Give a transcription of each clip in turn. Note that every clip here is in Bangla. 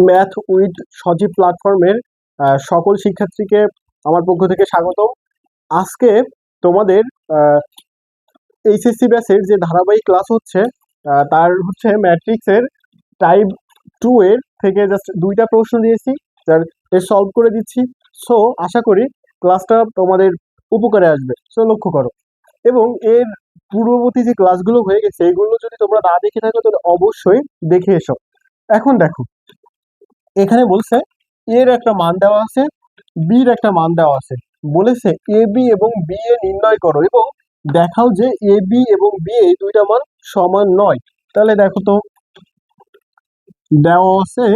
ম্যাথ উইথ সজীব প্ল্যাটফর্মের সকল শিক্ষার্থীকে আমার পক্ষ থেকে স্বাগতম। আজকে তোমাদের এইচএসসি ব্যাচের যে ধারাবাহিক ক্লাস হচ্ছে তার হচ্ছে ম্যাট্রিক্সের টাইপ 2 এর থেকে জাস্ট 2টা প্রশ্ন দিয়েছি, যার সলভ করে দিচ্ছি। সো আশা করি ক্লাসটা তোমাদের উপকারে আসবে। সো লক্ষ্য করো, এবং এর পূর্ববর্তী যে ক্লাসগুলো হয়ে গেছে এগুলো যদি তোমরা না দেখে থাকো তাহলে অবশ্যই দেখে এসো। এখন দেখো, এখানে বলছে এর একটা মান দেওয়া আছে, বির একটা মান দেওয়া আছে, বলেছে এ বি এবং বি এ নির্ণয় করো এবং দেখাও যে এ বি এবং বি এই দুইটা মান সমান নয়। তাহলে দেখো তো, দেওয়া আছে,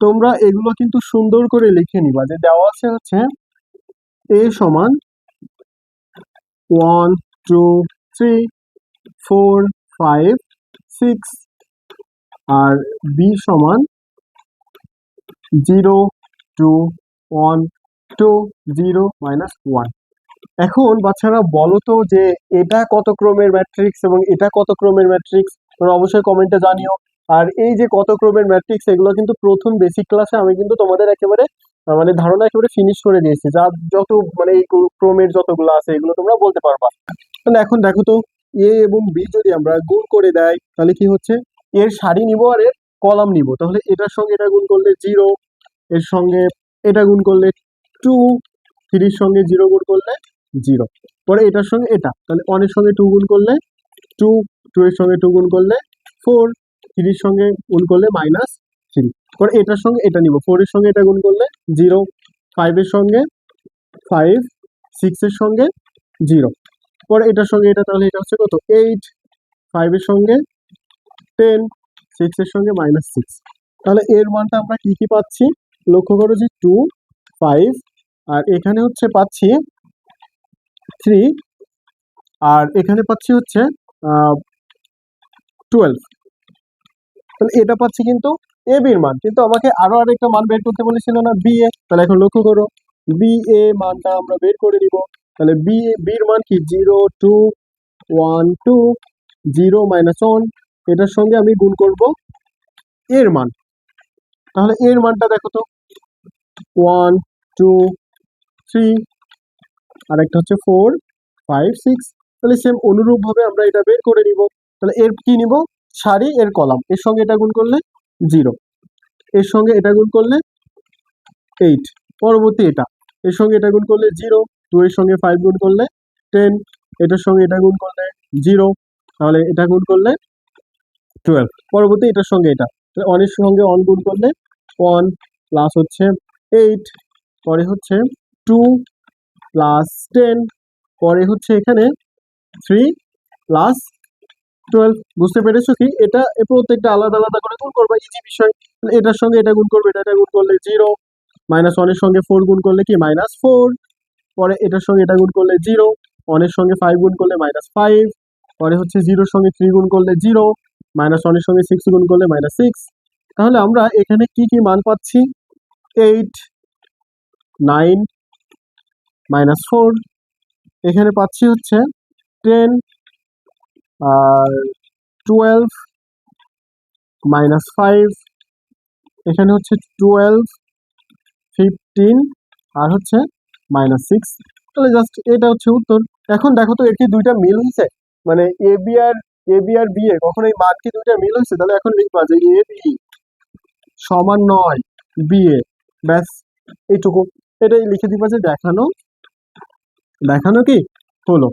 তোমরা এগুলো কিন্তু সুন্দর করে লিখে নিবা যে দেওয়া আছে হচ্ছে এ সমান 1 2 3 4 5 6 আর বি সমান 0 2 1 2 0 -1। এখন বাচ্চারা বলো তো যে এটা কত ক্রমের ম্যাট্রিক্স এবং এটা কত ক্রমের ম্যাট্রিক্স, তোমরা অবশ্যই কমেন্টে জানিও। আর এই যে কত ক্রমের ম্যাট্রিক্স এগুলো কিন্তু প্রথম বেসিক ক্লাসে আমি কিন্তু তোমাদের একেবারে মানে ধারণা একেবারে ফিনিশ করে দিয়েছি, যা যত মানে এই ক্রমের যতগুলো আছে এগুলো তোমরা বলতে পারবা। তাহলে এখন দেখো তো, এ এবং বি যদি আমরা গুণ করে দেয় তাহলে কি হচ্ছে, এর সারি নিব আর এর কলাম নিব। তাহলে এটার সঙ্গে এটা গুণ করলে 0, এর সঙ্গে এটা গুণ করলে 2, 3 সঙ্গে 0 গুণ করলে 0, পরে এটার সঙ্গে এটা, তাহলে 1 এর সঙ্গে 2 গুণ করলে 2, 2 এর সঙ্গে 2 গুণ করলে 4, 3 এর সঙ্গে গুণ করলে -3, পরে এটার সঙ্গে এটা নিব, 4 এর সঙ্গে এটা গুণ করলে 0, 5 এর সঙ্গে 5, 6 এর সঙ্গে 0, পরে এটার সঙ্গে এটা, তাহলে এটা হচ্ছে কত 8, 5 এর সঙ্গে 10, 6 এর সঙ্গে -6। তাহলে এর মানটা আমরা কি কি পাচ্ছি, লক্ষ্য করো যে 2, 5, আর এখানে হচ্ছে পাচ্ছি 3, আর এখানে পাচ্ছি হচ্ছে 12। তাহলে এটা পাচ্ছি কিন্তু এ বির মান, কিন্তু আমাকে আরো আরেকটা মান বের করতে বলেছিল না, বি এ। তাহলে এখন লক্ষ্য করো, বি এ মানটা আমরা বের করে নিব। তাহলে বি এ বির মান কি 0 2 1 2 0 -1, এটার সঙ্গে আমি গুণ করব এর মান। তাহলে এর মানটা দেখো তো, 1 2 3, আর একটা হচ্ছে 4 5 6। তাহলে সেম অনুরূপ ভাবে আমরা এটা বের করে নিব। তাহলে এর কি নিব, সারি এর কলাম, এর সঙ্গে এটা গুণ করলে 0, এর সঙ্গে এটা গুণ করলে 8, পরবর্তী এটা, এর সঙ্গে এটা গুণ করলে 0, 2 এর সঙ্গে 5 গুণ করলে 10, এটার সঙ্গে এটা গুণ করলে 0, তাহলে এটা গুণ করলে 12, পরবর্তী এটার সঙ্গে এটা, তাহলে 1 এর সঙ্গে 1 গুণ করলে 1 প্লাস হচ্ছে 8, পরে হচ্ছে 2 প্লাস 10, পরে হচ্ছে এখানে 3 প্লাস 12। বুঝতে পেরেছো কি, এটা প্রত্যেকটা আলাদা আলাদা করে গুণ করবা, ইজি বিষয়। এটার সঙ্গে এটা গুণ করবে, এটা গুণ করলে 0, -1 এর সঙ্গে 4 গুণ করলে কি -4, পরে এটার সঙ্গে এটা গুণ করলে 0, 1 এর সঙ্গে 5 গুণ করলে -5, পরে হচ্ছে 0 এর সঙ্গে 3 গুণ করলে 0, -1 এর সঙ্গে 6 গুণ করলে -6। তাহলে আমরা এখানে কি কি মান পাচ্ছি, 8 9 -4, এখানে পাচ্ছি হচ্ছে 10 আর 12 -5, এখানে হচ্ছে 12 15 আর হচ্ছে -6। তাহলে জাস্ট এটা হচ্ছে উত্তর। এখন দেখো তো, এর কি দুইটা মিল হয়েছে, মানে A B R B A কখন এই মান কি দুইটা মিল হয়েছে। তাহলে এখন লিখবা যে এ বি সমান নয় বি এ, ব্যাস এইটুকু, এটাই লিখে দিবা যে দেখানো, দেখানো কি হলো।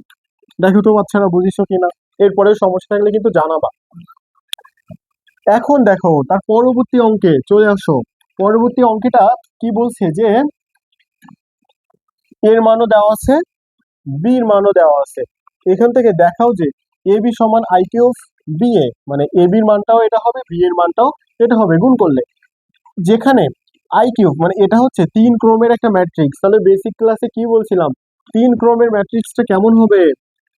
দেখো তো বাচ্চারা বুঝিছো কিনা, এরপরে সমস্যা থাকলে কিন্তু জানাবা। এখন দেখো তার পরবর্তী অঙ্কে চলে আসো। পরবর্তী অঙ্কটা কি বলছে যে এর মানও দেওয়া আছে, বির মানও দেওয়া আছে। এখান থেকে দেখাও যে এ বি সমান আই কিউব বি এ, মানে এ বির মানটাও এটা হবে, বি এর মানটাও এটা হবে গুণ করলে। যেখানে আই কিউব মানে এটা হচ্ছে 3 ক্রমের একটা ম্যাট্রিক্স, তাহলে বেসিক ক্লাসে কি বলছিলাম, 3 ক্রমের ম্যাট্রিক্সটা কেমন হবে,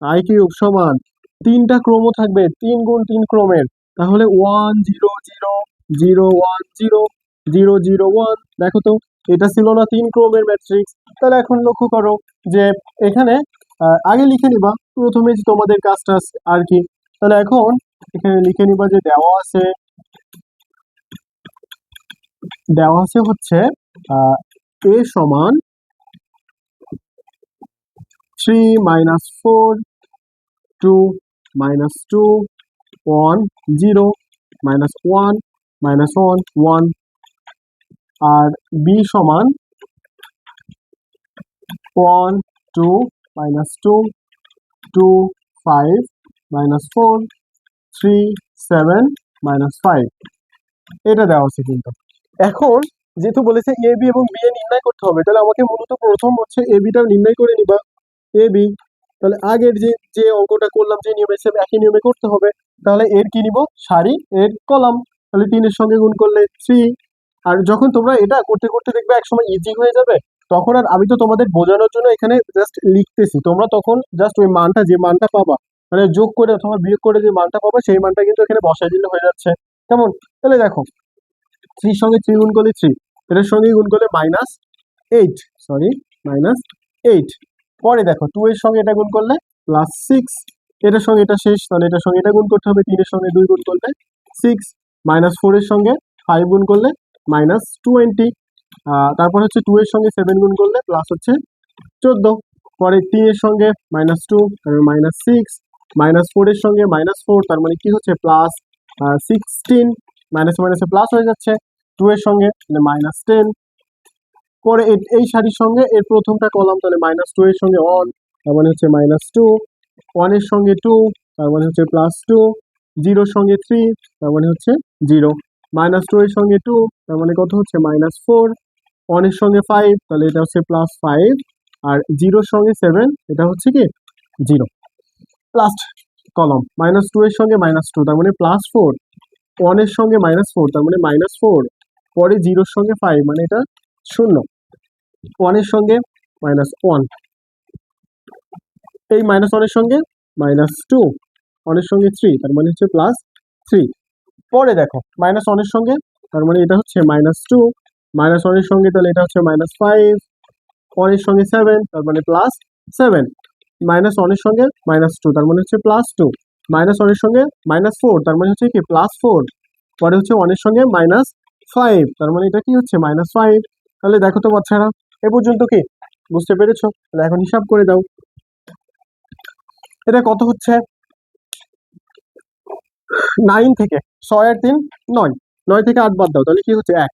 আই কিউব সমান 3টা ক্রম থাকবে, 3 গুণ 3 ক্রমের, তাহলে 1 0 0 0 1 0 0 0 1। দেখো তো, এটা ছিল না 3 ক্রমের ম্যাট্রিক্স। তাহলে এখন লক্ষ্য করো যে এখানে আগে লিখে নিবা প্রথমে যে তোমাদের কাজটা আর কি। তাহলে এখন এখানে লিখে নিবা যে দেওয়া আছে দেওয়া আছে হচ্ছে a সমান 3 minus 4 2 minus 2 1 0 minus 1 minus 1 1 আর b সমান 1 2 minus 2 2 5 minus 4 3 7 minus 5 এটা দেওয়া আছে কিন্তু এখন যেহেতু বলেছে এ বি এবং বি এ নির্ণয় করতে হবে তাহলে আমাকে মূলত প্রথম হচ্ছে এ বিটা নির্ণয় করে নিবা এ বি তাহলে আগের যে যে অঙ্কটা করলাম যে নিয়মে সেম একই নিয়মে করতে হবে তাহলে এর কি নিব সারি এর কলাম তাহলে 3 এর সঙ্গে গুণ করলে 3 আর যখন তোমরা এটা করতে করতে দেখবে একসময় ইজি হয়ে যাবে তখন আর আমি তো তোমাদের বোঝানোর জন্য এখানে জাস্ট লিখতেছি তোমরা তখন জাস্ট ওই মানটা যে মানটা পাবা মানে যোগ করে অথবা বিয়োগ করে যে মানটা পাবা সেই মানটা কিন্তু এখানে বসাই দিলে হয়ে যাচ্ছে কেমন তাহলে দেখো 3 সঙ্গে 3 গুণ করলে 3 এটার সঙ্গে গুণ করলে -8 সরি -8 পরে দেখো 2 এর সঙ্গে এটা গুণ করলে +6 এটার সঙ্গে এটা শেষ তাহলে এটার সঙ্গে এটা গুণ করতে হবে 3 এর সঙ্গে 2 গুণ করলে 6 -4 এর সঙ্গে 5 গুণ করলে -20 তারপর হচ্ছে 2 এর সঙ্গে 7 গুণ করলে প্লাস হচ্ছে 14 পরে 3 এর সঙ্গে -2 তার মানে -6 -4 এর সঙ্গে -4 তার মানে কি হচ্ছে +16 মাইনাস মাইনাসে প্লাস হয়ে যাচ্ছে 2 এর সঙ্গে মানে -10 পরে এই সারির সঙ্গে এর প্রথমটা কলাম তাহলে -2 এর সঙ্গে অন তার মানে হচ্ছে -2 1 এর সঙ্গে 2 তার মানে হচ্ছে +2 0 এর সঙ্গে 3 তার মানে হচ্ছে 0 -2 এর সঙ্গে 2 তার মানে কত হচ্ছে -4 1 এর সঙ্গে 5 তাহলে এটা হচ্ছে +5 আর 0 এর সঙ্গে 7 এটা হচ্ছে কি 0 লাস্ট কলাম -2 এর সঙ্গে -2 তার মানে +4 1 এর সঙ্গে -4 তার মানে -4 পরে 0 এর সঙ্গে 5 মানে এটা 0 1 এর সঙ্গে -1 এই -1 এর সঙ্গে -2 1 এর সঙ্গে 3 তার মানে হচ্ছে +3 পরে দেখো -1 এর সঙ্গে তার মানে এটা হচ্ছে -2 -1 এর সঙ্গে তাহলে এটা হচ্ছে -5 1 এর সঙ্গে 7 তার মানে +7 -1 এর সঙ্গে -2 তার মানে হচ্ছে +2 -1 এর সঙ্গে -4 তার মানে হচ্ছে কি +4 পরে হচ্ছে 1 এর সঙ্গে -5 তার মানে এটা কি হচ্ছে -5 তাহলে দেখো তো বাচ্চারা এ পর্যন্ত কি বুঝতে পেরেছো তাহলে এখন হিসাব করে দাও এটা কত হচ্ছে 9 থেকে 6 আর 3 9 9 থেকে 8 বাদ দাও তাহলে কি হচ্ছে 1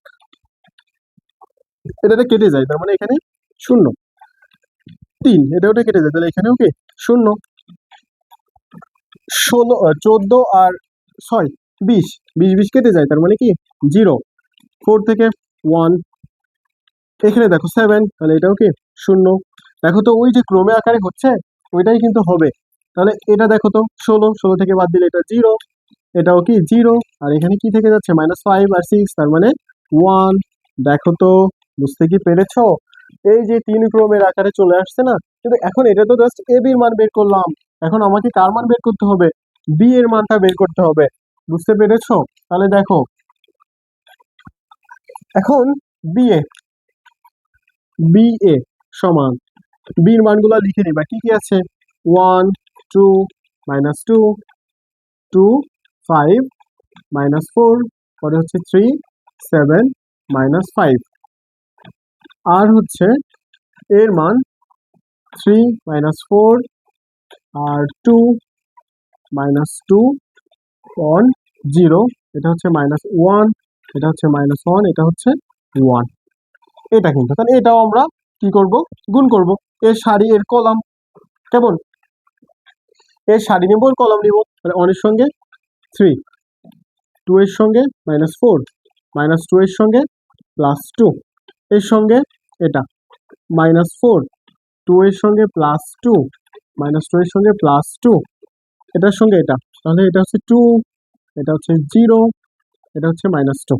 এটাতে কেটে যায় তার মানে এখানে 0 3 এটা ওটা কেটে যায় তাহলে এখানেও কি 0 16 14 আর 6 20 20 20 কেটে যায় তার মানে কি 0 4 থেকে 1 এখানে দেখো 7 তাহলে এটাও কি 0 দেখো তো ওই যে ক্রমে আকারে হচ্ছে ওইটাই কিন্তু হবে তাহলে এটা দেখো তো 16 16 থেকে বাদ দিলে এটা 0 এটাও কি 0 আর এখানে কি থেকে যাচ্ছে -5 আর 6 তার মানে 1 দেখো তো বুঝতে কি পেরেছো এই যে 3 ক্রমের আকারে চলে আসছে না কিন্তু এখন এটা তো জাস্ট এ বির মান বের করলাম এখন আমাকে কার মান বের করতে হবে বি এর মানটা বের করতে হবে বুঝতে পেরেছো তাহলে দেখো এখন বি এ সমান বির মানগুলো লিখে নিবা কি কি আছে 1 2 -2 2 5 -4 পরে হচ্ছে 3 7 -5 আর হচ্ছে এর মান 3 -4 আর 2 -2 1 0 এটা হচ্ছে -1 এটা হচ্ছে -1 এটা হচ্ছে 1 এটা কিন্তু তাহলে এটাও আমরা কি করব গুণ করব এর সারি এর কলাম কেমন এর সারি নেব আর কলাম নিব তাহলে 1 এর সঙ্গে 3 2 এর সঙ্গে -4 -2 এর সঙ্গে +2 এর সঙ্গে এটা -4 2 এর সঙ্গে +2 -2 এর সঙ্গে +2 এটার সঙ্গে এটা তাহলে এটা হচ্ছে 2 এটা হচ্ছে 0 এটা হচ্ছে -2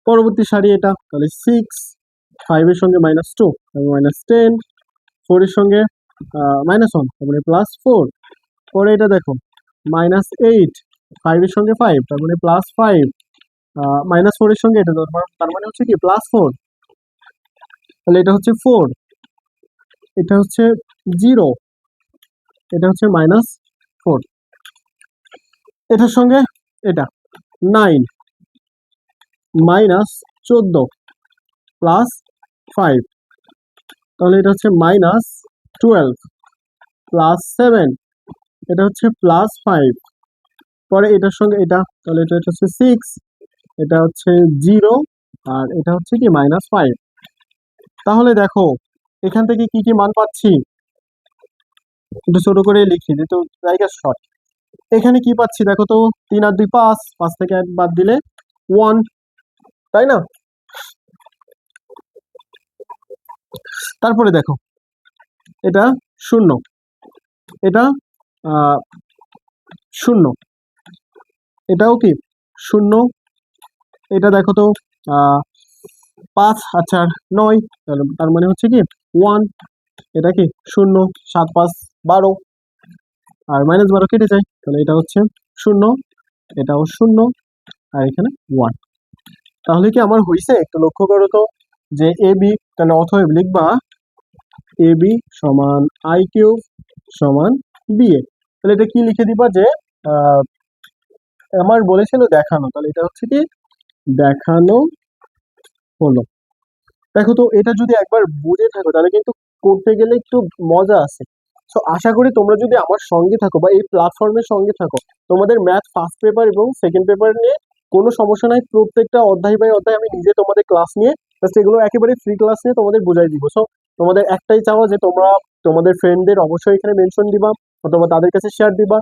পরবর্তী সারি এটা তাহলে 6 5 এর সঙ্গে -2 -10 4 এর সঙ্গে -1 তারপরে +4 পরে এটা দেখো -8 5 এর সঙ্গে 5 তার মানে +5 -4 এর সঙ্গে এটা তার মানে হচ্ছে কি +4 তাহলে এটা হচ্ছে 4 এটা হচ্ছে 0 এটা হচ্ছে -4 এটার সঙ্গে এটা 9 -14 প্লাস 5, তাহলে এটা হচ্ছে -12 প্লাস 7, এটা হচ্ছে +5, পরে এটার সঙ্গে এটা, তাহলে এটা হচ্ছে 6, এটা হচ্ছে 0, আর এটা হচ্ছে কি -5। তাহলে দেখো এখান থেকে কি কি মান পাচ্ছি, একটু ছোট করে লিখি যেহেতু জায়গা শর্ট। এখানে কি পাচ্ছি দেখো তো, 3 আর 2 5, 5 থেকে 1 বাদ দিলে 1, তাই না? তারপরে দেখো এটা 0, এটা 0, এটাও কি 0, এটা দেখো তো 5 আর 4 9, তার মানে হচ্ছে কি 1, এটা কি 0, 7 5 12, আর -12 কেটে যায়, তাহলে এটা হচ্ছে 0, এটাও 0, আর এখানে 1। তাহলে কি আমার হইছে? একটু লক্ষ্য করো তো যে এ বি, তাহলে অতএব লিখবা এ বি সমান i³ সমান বি এ। তাহলে এটা কি লিখে দিবা যে আহ, আমার বলেছিল দেখানো, তাহলে এটা হচ্ছে কি দেখানো হলো। দেখো তো এটা যদি একবার বুঝে থাকো তাহলে কিন্তু করতে গেলে একটু মজা আছে। সো আশা করি তোমরা যদি আমার সঙ্গে থাকো বা এই প্ল্যাটফর্মের সঙ্গে থাকো, তোমাদের ম্যাথ ফার্স্ট পেপার এবং সেকেন্ড পেপার নিয়ে কোনো সমস্যা নাই। প্রত্যেকটা অধ্যায় বাই অধ্যায় আমি নিজে তোমাদের ক্লাস নিয়ে জাস্ট এগুলো একেবারে ফ্রি ক্লাস নিয়ে তোমাদের বুঝাই দিব। সো তোমাদের একটাই চাওয়া যে তোমরা তোমাদের ফ্রেন্ডদের অবশ্যই এখানে মেনশন দিবা অথবা তাদের কাছে শেয়ার দিবা